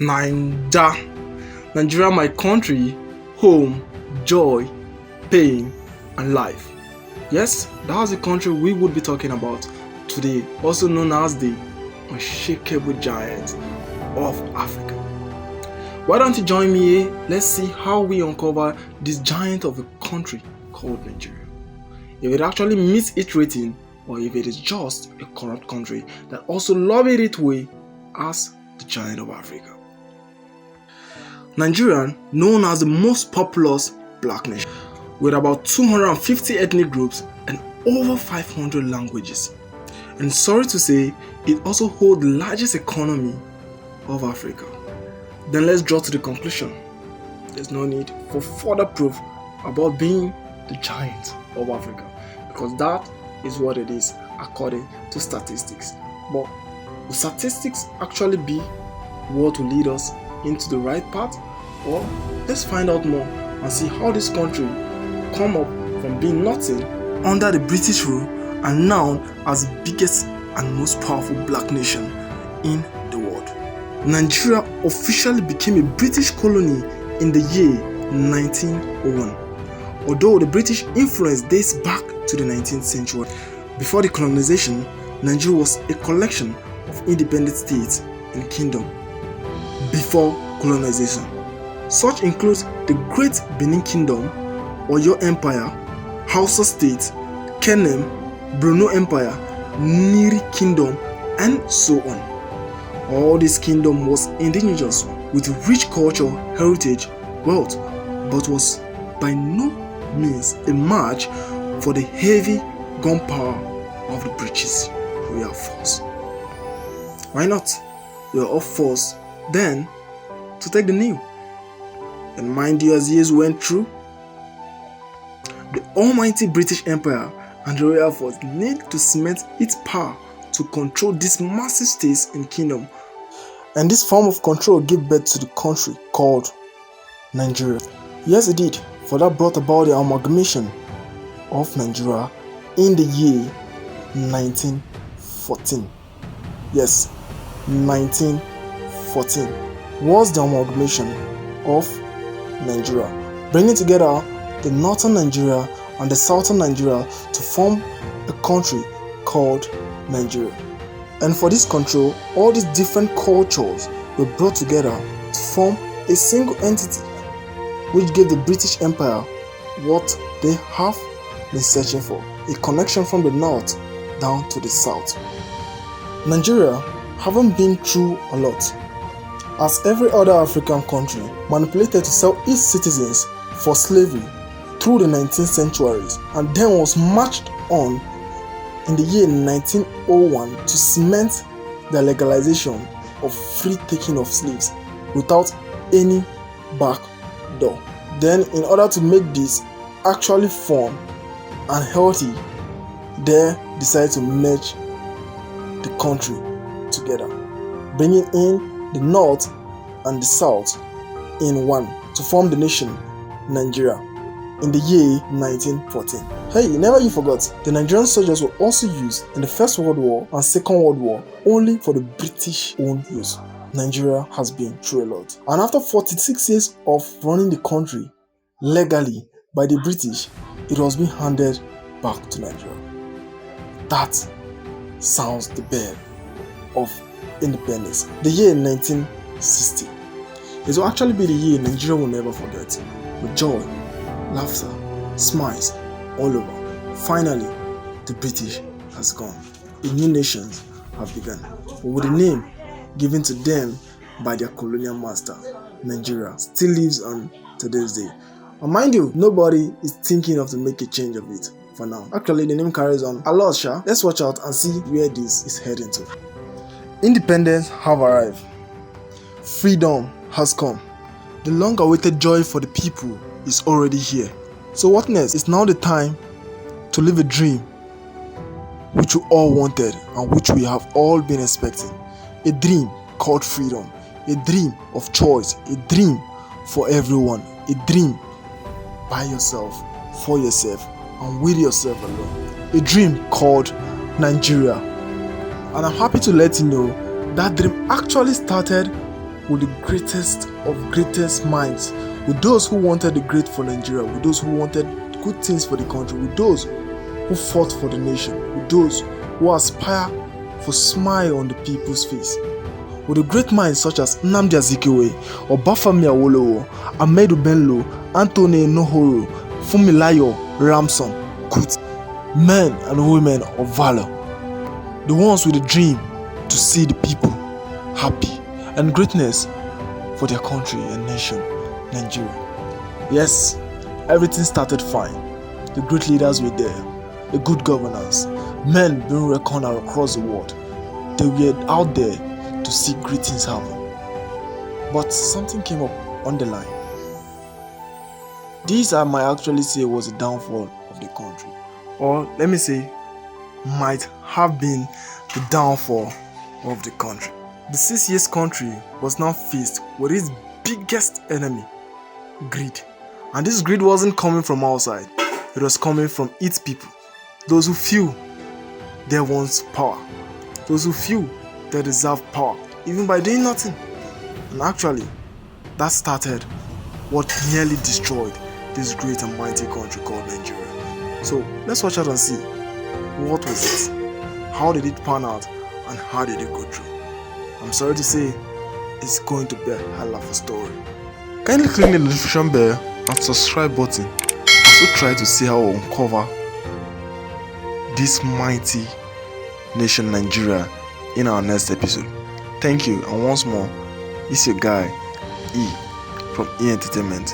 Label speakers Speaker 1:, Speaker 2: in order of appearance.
Speaker 1: Naija. Nigeria, my country, home, joy, pain, and life. Yes, that's the country we would be talking about today, also known as the unshakable giant of Africa. Why don't you join me here? Let's see how we uncover this giant of a country called Nigeria. If it actually meets its rating, or if it is just a corrupt country that also lobbied its way as the giant of Africa. Nigeria, known as the most populous black nation, with about 250 ethnic groups and over 500 languages. And sorry to say, it also holds the largest economy of Africa. Then let's draw to the conclusion. There's no need for further proof about being the giant of Africa, because that is what it is according to statistics. But will statistics actually be what will lead us into the right path? Or let's find out more and see how this country come up from being nothing under the British rule and now as the biggest and most powerful black nation in the world. Nigeria officially became a British colony in the year 1901, although the British influence dates back to the 19th century. Before the colonization, Nigeria was a collection of independent states and kingdoms. Before colonization, such includes the Great Benin Kingdom, Oyo Empire, Hausa State, Kenem, Bruno Empire, Niri Kingdom, and so on. All this kingdom was indigenous with rich culture, heritage, wealth, but was by no means a match for the heavy gunpowder of the British Royal Force. Why not? We are all forced then to take the new. And mind you, as years went through, the almighty British Empire and the Royal Force need to cement its power to control these massive states and kingdom. And this form of control gave birth to the country called Nigeria. Yes, it did, for that brought about the amalgamation of Nigeria in the year 1914. Yes, 1914 was the amalgamation of Nigeria, bringing together the northern Nigeria and the southern Nigeria to form a country called Nigeria. And for this control, all these different cultures were brought together to form a single entity, which gave the British Empire what they have been searching for: a connection from the north down to the south. Nigeria haven't been through a lot, as every other African country manipulated to sell its citizens for slavery through the 19th centuries, and then was marched on in the year 1901 to cement the legalization of free taking of slaves without any back door. Then, in order to make this actually fun and healthy, they decided to merge the country together, bringing in the north and the south in one to form the nation Nigeria in the year 1914. Hey, never you forgot, the Nigerian soldiers were also used in the First World War and Second World War only for the British own use. Nigeria has been through a lot. And after 46 years of running the country legally by the British, it was being handed back to Nigeria. That sounds the bell of independence. The year 1960. It will actually be the year Nigeria will never forget, with joy, laughter, smiles all over. Finally, the British has gone. A new nations have begun, but with a name given to them by their colonial master. Nigeria still lives on today's day. And mind you, nobody is thinking of to make a change of it for now. Actually, the name carries on a lot, sha. Let's watch out and see where this is heading to. Independence have arrived. Freedom has come. The long-awaited joy for the people is already here. So what next? It's now the time to live a dream which we all wanted and which we have all been expecting. A dream called freedom. A dream of choice. A dream for everyone. A dream by yourself, for yourself, and with yourself alone. A dream called Nigeria. And I'm happy to let you know that dream actually started with the greatest of greatest minds, with those who wanted the great for Nigeria, with those who wanted good things for the country, with those who fought for the nation, with those who aspire for smile on the people's face. With the great minds such as Nnamdi Azikiwe, Obafemi Awolowo, Ahmadu Bello, Anthony Nohoro, Funmilayo Ramson Kuti, men and women of valor, the ones with a dream to see the people happy and greatness for their country and nation, Nigeria. Yes, everything started fine. The great leaders were there, the good governors, men being reckoned across the world. They were out there to see great things happen. But something came up on the line. This I might actually say was the downfall of the country. Or let me say, might have been the downfall of the country. The 6 years country was now faced with its biggest enemy, greed. And this greed wasn't coming from outside, it was coming from its people. Those who feel they want power, those who feel they deserve power, even by doing nothing. And actually, that started what nearly destroyed this great and mighty country called Nigeria. So let's watch out and see what was it, how did it pan out, and how did it go through. I'm sorry to say, it's going to be a hell of a story. Kindly click the notification bell and subscribe button as we try to see how we uncover this mighty nation Nigeria in our next episode. Thank you, and once more, it's your guy E from E.ENTERTAINMENT.